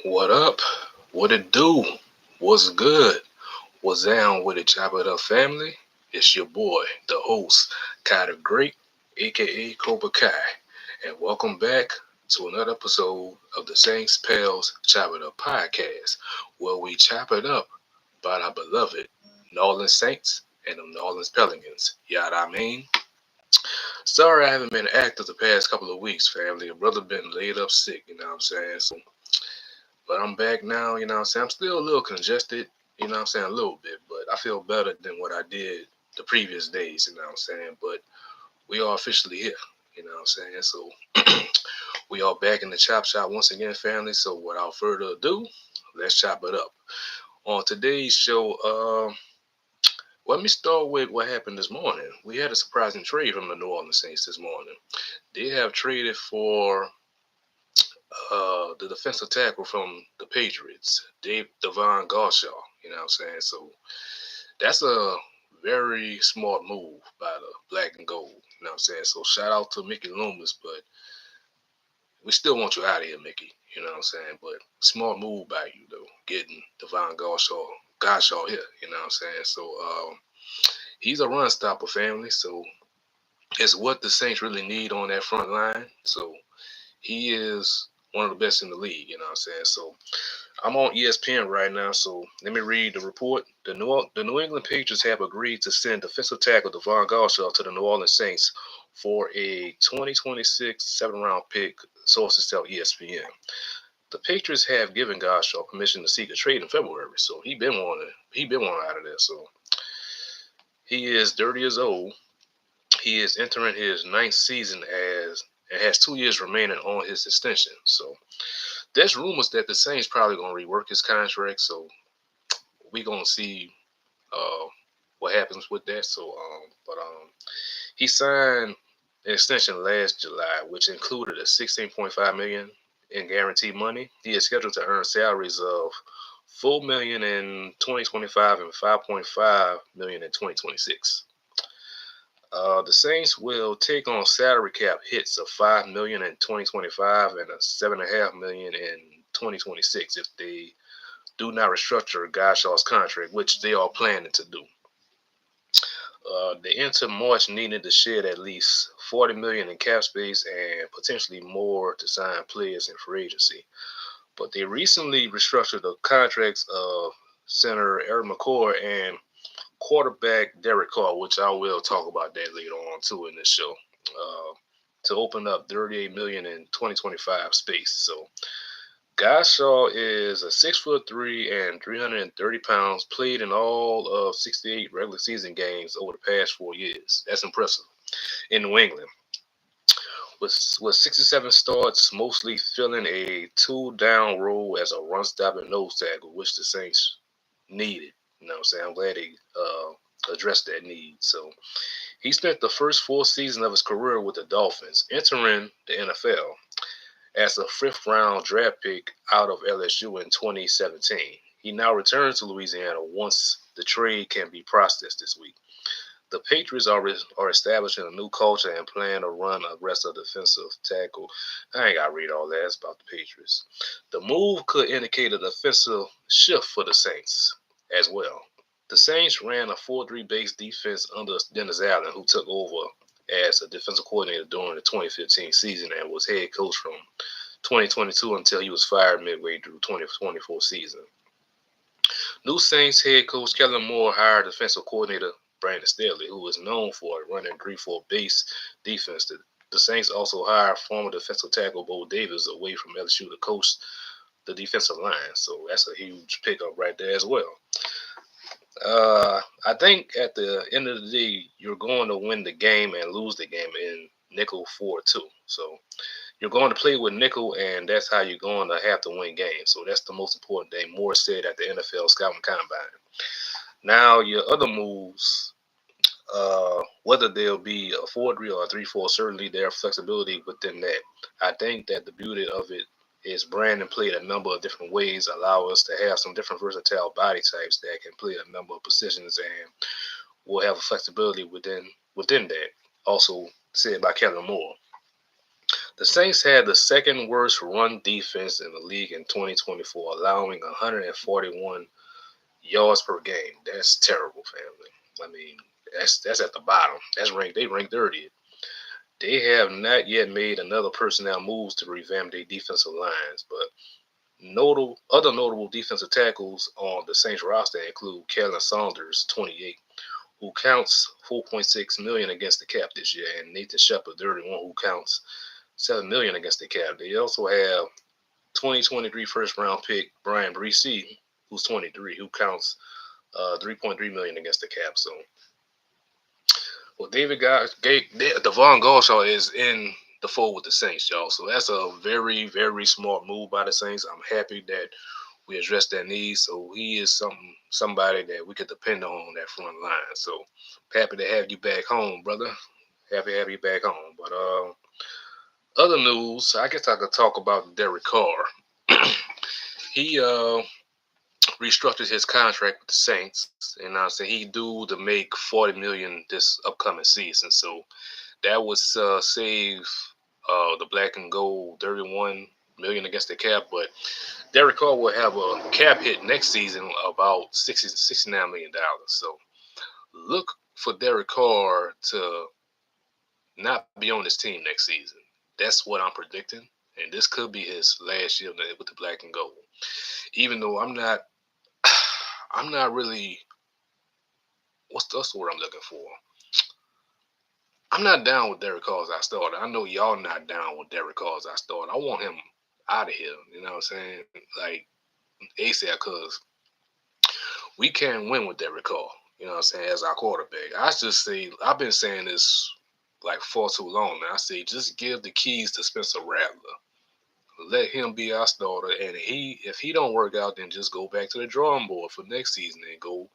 What up? What it do? What's good? What's down with it, Chop It Up family? It's your boy, the host, Kai the Great, aka Cobra Kai, and welcome back to another episode of the Saints Pals Chop It Up podcast, where we chop it up about our beloved New Orleans Saints and the New Orleans Pelicans. You know what I mean? Sorry I haven't been active the past couple of weeks, family. A brother been laid up sick, you know what I'm saying? But I'm back now, you know what I'm saying? I'm still a little congested, you know what I'm saying? A little bit, but I feel better than what I did the previous days, you know what I'm saying? But we are officially here, you know what I'm saying? So we are back in the chop shop once again, family. So without further ado, let's chop it up. On today's show, let me start with what happened this morning. We had a surprising trade from the New Orleans Saints this morning. They have traded for the defensive tackle from the Patriots, DT Davon Godchaux. You know what I'm saying? So that's a very smart move by the black and gold. You know what I'm saying? So shout out to Mickey Loomis, but we still want you out of here, Mickey. You know what I'm saying? But smart move by you though, getting Davon Godchaux here. You know what I'm saying? So he's a run stopper, family. So it's what the Saints really need on that front line. So he is one of the best in the league. You know what I'm saying? So I'm on ESPN right now, so let me read the report. The New England Patriots have agreed to send defensive tackle Davon Godchaux to the New Orleans Saints for a 2026 seventh-round pick, sources tell ESPN. The Patriots have given Godchaux permission to seek a trade in February, so he been wanting out of there. So he is 30 years old. He is entering his ninth season as and has 2 years remaining on his extension. So there's rumors that the Saints probably gonna rework his contract. So we gonna see uh, what happens with that. But he signed an extension last July, which included a 16.5 million in guaranteed money. He is scheduled to earn salaries of 4 million in 2025 and 5.5 million in 2026. The Saints will take on salary cap hits of 5 million in 2025 and a 7.5 million in 2026 if they do not restructure Godchaux's contract, which they are planning to do. They enter March needing to shed at least 40 million in cap space and potentially more to sign players in free agency. But they recently restructured the contracts of center Eric McCoy and quarterback Derek Carr, which I will talk about that later on too in this show, to open up 38 million in 2025 space. So Godchaux is a 6'3" and 330 pounds. Played in all of 68 regular season games over the past 4 years. That's impressive. In New England, with 67 starts, mostly filling a two-down role as a run-stopping nose tackle, which the Saints needed. You know what I'm saying? I'm glad they addressed that need. So he spent the first 4 seasons of his career with the Dolphins, entering the NFL as a fifth-round draft pick out of LSU in 2017. He now returns to Louisiana once the trade can be processed this week. The Patriots are establishing a new culture and plan to run aggressive defensive tackle. I ain't got to read all that. It's about the Patriots. The move could indicate a defensive shift for the Saints as well. The Saints ran a 4-3 base defense under Dennis Allen, who took over as a defensive coordinator during the 2015 season and was head coach from 2022 until he was fired midway through 2024 season. New Saints head coach Kellen Moore hired defensive coordinator Brandon Staley, who is known for running 3-4 base defense. The Saints also hired former defensive tackle Bo Davis away from LSU to coach the defensive line. So that's a huge pickup right there as well. I think at the end of the day, you're going to win the game and lose the game in nickel 4-2. So you're going to play with nickel, and that's how you're going to have to win games. So that's the most important thing. Moore said at the NFL Scouting Combine. Now, your other moves, whether they'll be a 4-3 or a 3-4, certainly there's flexibility within that. I think that the beauty of it is Brandon played a number of different ways, allow us to have some different versatile body types that can play a number of positions, and we'll have a flexibility within that. Also said by Kellen Moore. The Saints had the second worst run defense in the league in 2024, allowing 141 yards per game. That's terrible, family. I mean, that's at the bottom. That's ranked. They ranked 30th. They have not yet made another personnel moves to revamp their defensive lines, but other notable defensive tackles on the Saints roster include Kellen Saunders, 28, who counts 4.6 million against the cap this year, and Nathan Shepard, 31, who counts 7 million against the cap. They also have 2023 first round pick Brian Bresee, who's 23, who counts 3.3 million against the cap. So, well, Davon Godchaux is in the fold with the Saints, y'all. So that's a very, very smart move by the Saints. I'm happy that we addressed that need. So he is somebody that we could depend on that front line. So happy to have you back home, brother. Happy to have you back home. But other news, I guess I could talk about Derek Carr. He restructured his contract with the Saints, and I said he due to make 40 million this upcoming season. So that would save the black and gold 31 million against the cap. But Derek Carr will have a cap hit next season about $69 million. So look for Derek Carr to not be on this team next season. That's what I'm predicting. And this could be his last year with the black and gold. Even though I'm not really, what's the word I'm looking for? I'm not down with Derek Carr as I started. I know y'all not down with Derek Carr as I started. I want him out of here. You know what I'm saying? Like ASAP, because we can't win with Derek Carr. You know what I'm saying? As our quarterback, I just say I've been saying this like for too long now. I say just give the keys to Spencer Rattler. Let him be our starter, and if he don't work out, then just go back to the drawing board for next season and go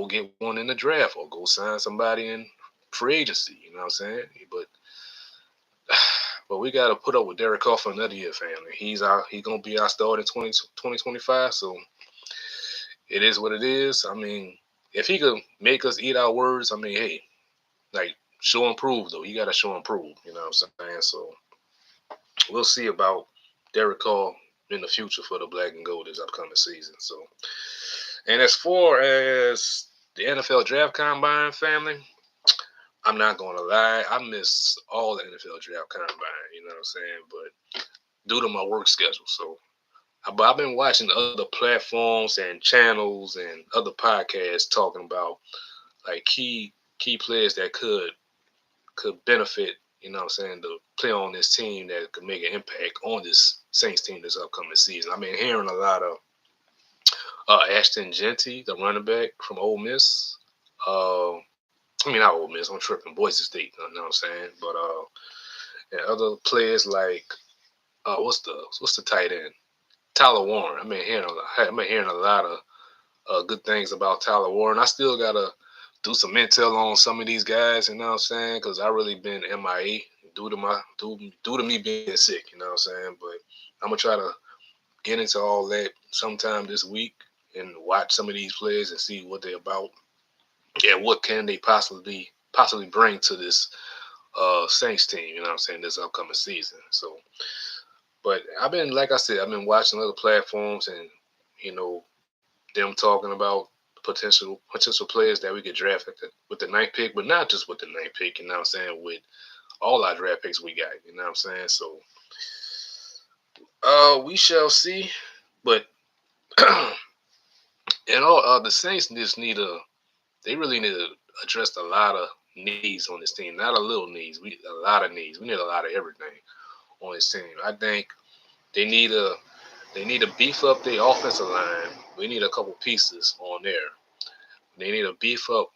get one in the draft or go sign somebody in free agency. You know what I'm saying? But we got to put up with Derek Carr for another year, family. He's gonna be our starter in 2025. So it is what it is. I mean, if he could make us eat our words, I mean, hey, like show and prove though. You got to show and prove. You know what I'm saying? So we'll see about Derek Carr in the future for the black and gold this upcoming season. So, and as far as the NFL draft combine, family, I'm not gonna lie, I miss all the NFL draft combine. You know what I'm saying? But due to my work schedule, so but I've been watching other platforms and channels and other podcasts talking about like key players that could benefit, you know what I'm saying, to play on this team that could make an impact on this Saints team this upcoming season. I've been hearing a lot of Ashton Genty, the running back from Ole Miss. I mean, not Ole Miss, I'm tripping, Boise State, you know what I'm saying? But and other players like, what's the tight end? Tyler Warren. I've been hearing a lot of good things about Tyler Warren. I still got to do some intel on some of these guys, you know what I'm saying? Because I really been MIA due to me being sick, you know what I'm saying? But I'm gonna try to get into all that sometime this week and watch some of these players and see what they're about and what can they possibly bring to this Saints team, you know what I'm saying, this upcoming season. So, but like I said, I've been watching other platforms and you know them talking about potential players that we could draft with the ninth pick, but not just with the ninth pick, you know what I'm saying, with all our draft picks we got, you know what I'm saying? So we shall see. But the Saints just they really need to address a lot of needs on this team. Not a little needs. A lot of needs. We need a lot of everything on this team. I think they need to beef up their offensive line. We need a couple pieces on there. They need to beef up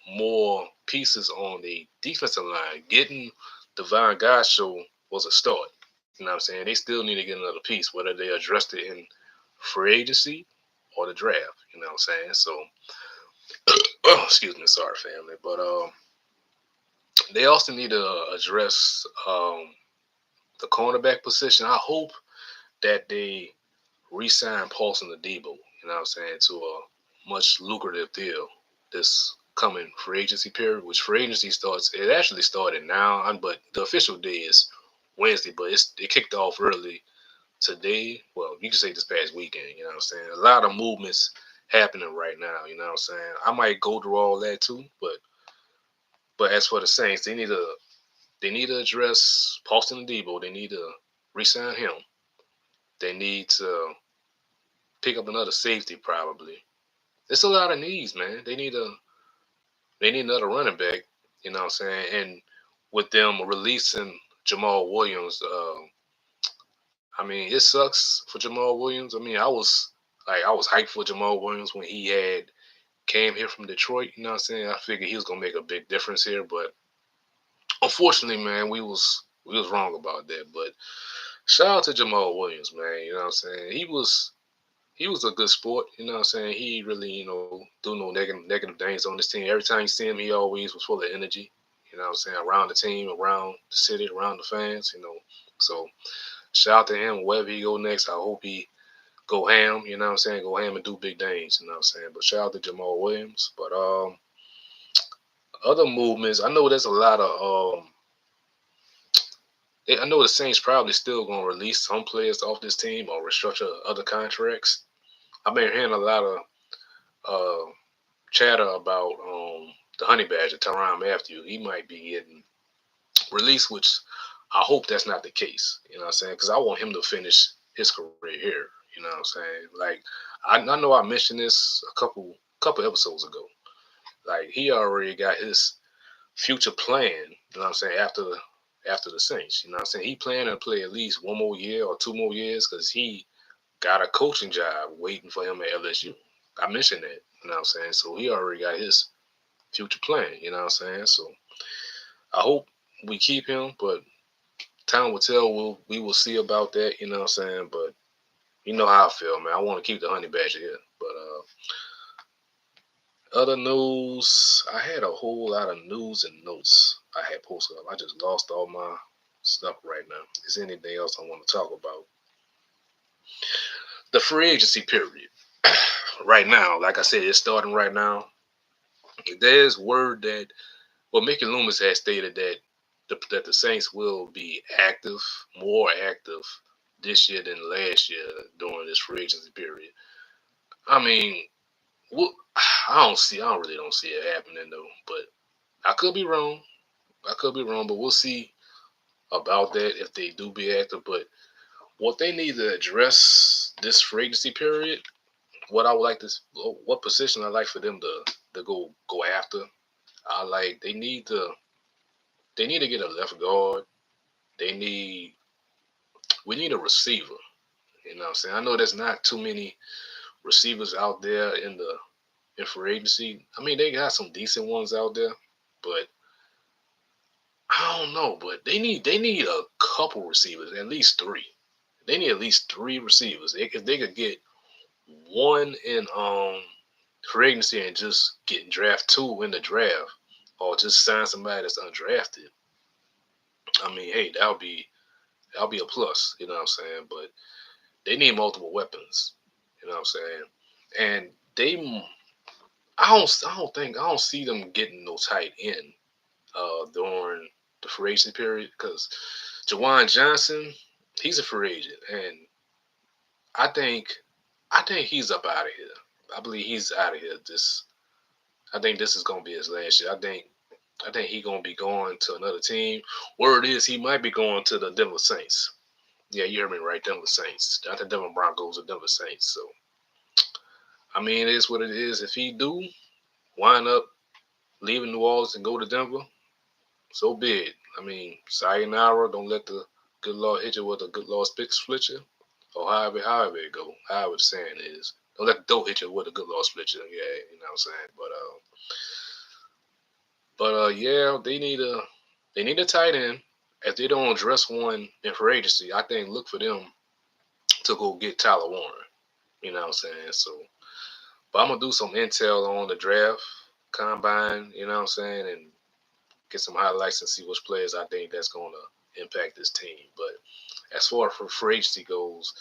more pieces on the defensive line. Getting Davon Godchaux was a start. You know what I'm saying? They still need to get another piece, whether they addressed it in free agency or the draft. You know what I'm saying? So, excuse me, sorry, family. But they also need to address the cornerback position. I hope that they re-sign Paulson Adebo, you know what I'm saying, to a much lucrative deal this upcoming free agency period, which free agency starts. It actually started now, but the official day is Wednesday. But it kicked off early today. Well, you can say this past weekend. You know what I'm saying? A lot of movements happening right now. You know what I'm saying? I might go through all that too, but as for the Saints, they need to address Paulson Adebo. They need to re-sign him. They need to pick up another safety probably. It's a lot of needs, man. They need another running back. You know what I'm saying? And with them releasing Jamal Williams, I mean, it sucks for Jamal Williams. I mean, I was hyped for Jamal Williams when he had came here from Detroit. You know what I'm saying? I figured he was gonna make a big difference here, but unfortunately, man, we was wrong about that. But shout out to Jamal Williams, man. You know what I'm saying? He was a good sport. You know what I'm saying? He really, do no negative things on this team. Every time you see him, he always was full of energy. You know what I'm saying? Around the team, around the city, around the fans. So shout out to him. Wherever he go next, I hope he go ham. You know what I'm saying? Go ham and do big things. You know what I'm saying? But shout out to Jamal Williams. But other movements, I know there's a lot of I know the Saints probably still gonna release some players off this team or restructure other contracts. I've been hearing a lot of uh, chatter about the Honey Badger, Tyrann Matthew. He might be getting released, which I hope that's not the case. You know what I'm saying? Because I want him to finish his career here. You know what I'm saying? Like I know I mentioned this a couple episodes ago. Like he already got his future plan. You know what I'm saying? After the Saints. You know what I'm saying? He planning to play at least one more year or 2 more years because he got a coaching job waiting for him at LSU. I mentioned that. You know what I'm saying? So he already got his future plan. You know what I'm saying? So I hope we keep him, but time will tell. We will see about that. You know what I'm saying? But you know how I feel, man. I want to keep the Honey Badger here. But other news, I had a whole lot of news and notes I had posted up. I just lost all my stuff right now. Is there anything else I want to talk about? The free agency period. Right now, like I said, it's starting right now. There's word that, well, Mickey Loomis has stated that the Saints will be more active this year than last year during this free agency period. I mean, well, I don't really see it happening though. But I could be wrong. But we'll see about that if they do be active. But what they need to address this free agency period, what position I like for them to go after. I like they need to get a left guard. They need we need a receiver. You know what I'm saying? I know there's not too many receivers out there in free agency. I mean, they got some decent ones out there, but I don't know. But they need a couple receivers, at least three. They need at least three receivers. If they could get one in free agency and just get draft two in the draft, or just sign somebody that's undrafted. I mean, hey, that'll be a plus. You know what I'm saying? But they need multiple weapons. You know what I'm saying? And I don't see them getting no tight end during the free agency period because Jawan Johnson, he's a free agent, and I think I think he's up out of here. I believe he's out of here. I think this is gonna be his last year. I think he's gonna be going to another team. Word is he might be going to the Denver Saints. Yeah, you heard me right, Denver Saints. Not the Denver Broncos, the Denver Saints. So I mean, it is what it is. If he do wind up leaving New Orleans and go to Denver, so be it. I mean, sayonara. Don't let the good Lord hit you with a good Lord split you, or however it go. However the saying is, don't let the dough hit you with a good Lord split you. Yeah, you know what I'm saying. But yeah, they need a tight end. If they don't address one in free agency, I think look for them to go get Tyler Warren. You know what I'm saying. So, but I'm gonna do some intel on the draft combine. You know what I'm saying, and get some highlights and see which players I think that's gonna impact this team. But as far as for free agency goes,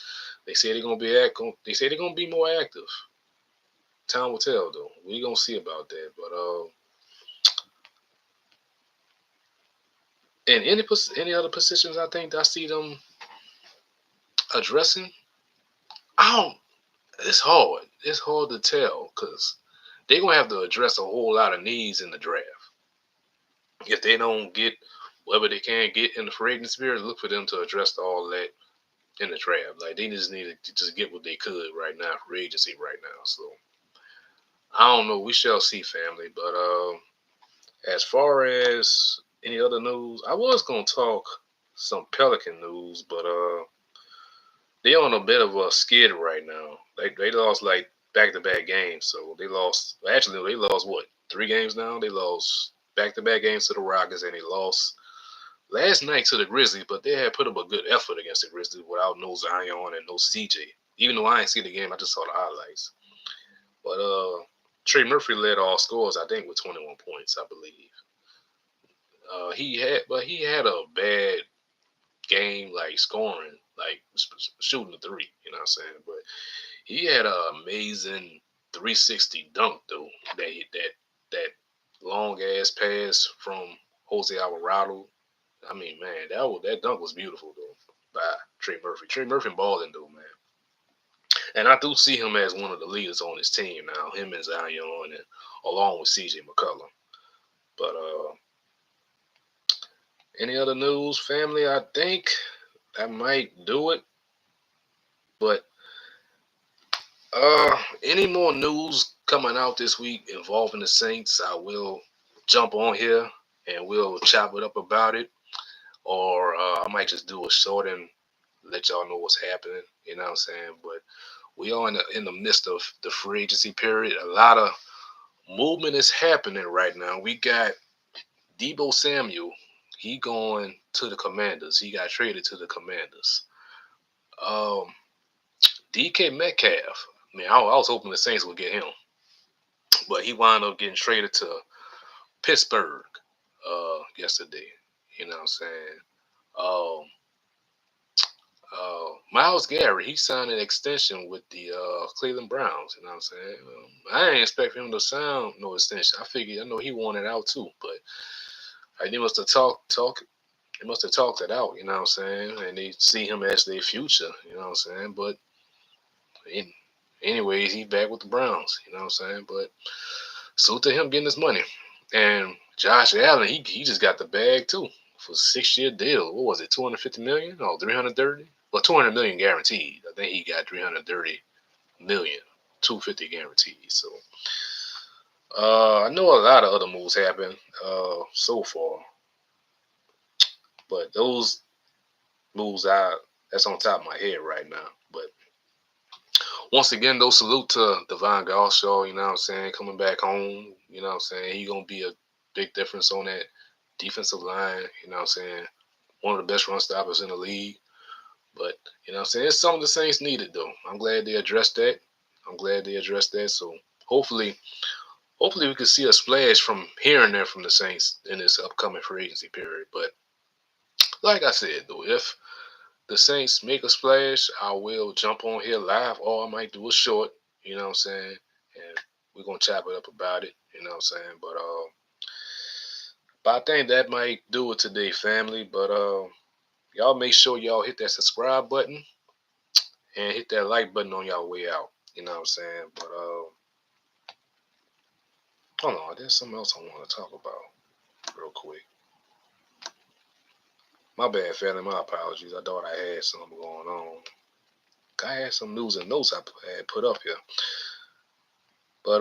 they say they're gonna be they say they're gonna be more active. Time will tell though. We gonna see about that. But And any other positions I think I see them addressing, I don't. It's hard. It's hard to tell because they're gonna have to address a whole lot of needs in the draft. If they don't get whatever they can get in the free agent spirit, look for them to address all that in the draft. Like they just need to just get what they could right now for agency right now. So I don't know. We shall see, family. But as far as any other news, I was gonna talk some Pelican news, but they on a bit of a skid right now. They lost like back to back games, so they lost. Actually, they lost what 3 games now. They lost back to back games to the Rockets, and they lost last night to the Grizzlies. But they had put up a good effort against the Grizzlies without no Zion and no CJ. Even though I ain't see the game, I just saw the highlights. But Trey Murphy led all scores, I think, with 21 points, I believe. He had a bad game, like scoring, like shooting the three. You know what I'm saying? But he had an amazing 360 dunk though. That long ass pass from Jose Alvarado. I mean, man, that dunk was beautiful though by Trey Murphy. Trey Murphy balling though, man. And I do see him as one of the leaders on his team now. Him and Zion, and along with CJ McCollum. But any other news, family? I think that might do it. But any more news coming out this week involving the Saints, I will jump on here and we'll chop it up about it. Or I might just do a short and let y'all know what's happening. You know what I'm saying? But we are in the midst of the free agency period. A lot of movement is happening right now. We got Deebo Samuel. He going to the Commanders. He got traded to the Commanders. Um, DK Metcalf. I mean, I was hoping the Saints would get him, but he wound up getting traded to Pittsburgh yesterday. You know what I'm saying? Um, Miles Garrett, he signed an extension with the Cleveland Browns. You know what I'm saying? I didn't expect him to sign no extension. I know he wanted out too, but they must have talked. They must have talked it out. You know what I'm saying? And they see him as their future. You know what I'm saying? But anyways, he back with the Browns. You know what I'm saying? But salute to him getting his money. And Josh Allen, he just got the bag too for a 6-year deal. What was it, 250 million? Oh, 330? Well, 200 million guaranteed. I think he got 330 million, 250 guaranteed. So I know a lot of other moves happened so far, but those moves that's on top of my head right now. But once again, though, salute to Davon Godchaux, you know what I'm saying, coming back home. You know what I'm saying? He's going to be a big difference on that defensive line. You know what I'm saying? One of the best run stoppers in the league. But, you know what I'm saying? It's something the Saints needed, though. I'm glad they addressed that. So hopefully we can see a splash from here and there from the Saints in this upcoming free agency period. But like I said, though, if the Saints make a splash, I will jump on here live, or I might do a short, you know what I'm saying? And we're going to chop it up about it, you know what I'm saying? But I think that might do it today, family. But y'all make sure y'all hit that subscribe button and hit that like button on y'all way out, you know what I'm saying? But hold on, there's something else I want to talk about real quick. My bad, family. My apologies. I thought I had something going on. I had some news and notes I had put up here. But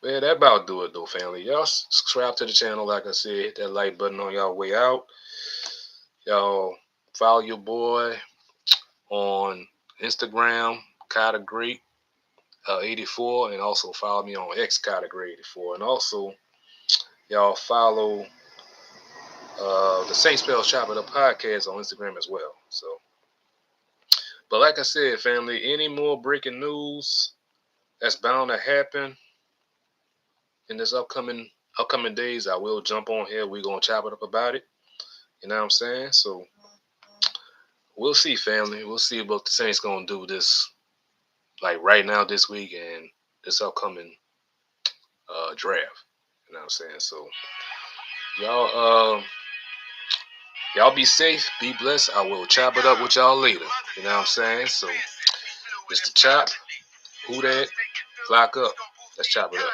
man, that about do it though, family. Y'all subscribe to the channel, like I said, hit that like button on y'all way out. Y'all follow your boy on Instagram, Carter Great 84, and also follow me on X Carter Great 84, and also y'all follow the Saint Spells Chop It Up podcast on Instagram as well. So, but like I said, family, any more breaking news that's bound to happen in this upcoming days, I will jump on here. We're gonna chop it up about it. You know what I'm saying? So we'll see, family. We'll see what the Saints gonna do this, like right now this week and this upcoming draft. You know what I'm saying? So Y'all be safe, be blessed. I will chop it up with y'all later. You know what I'm saying? So, Mr. Chop, who that? Flock up. Let's chop it up.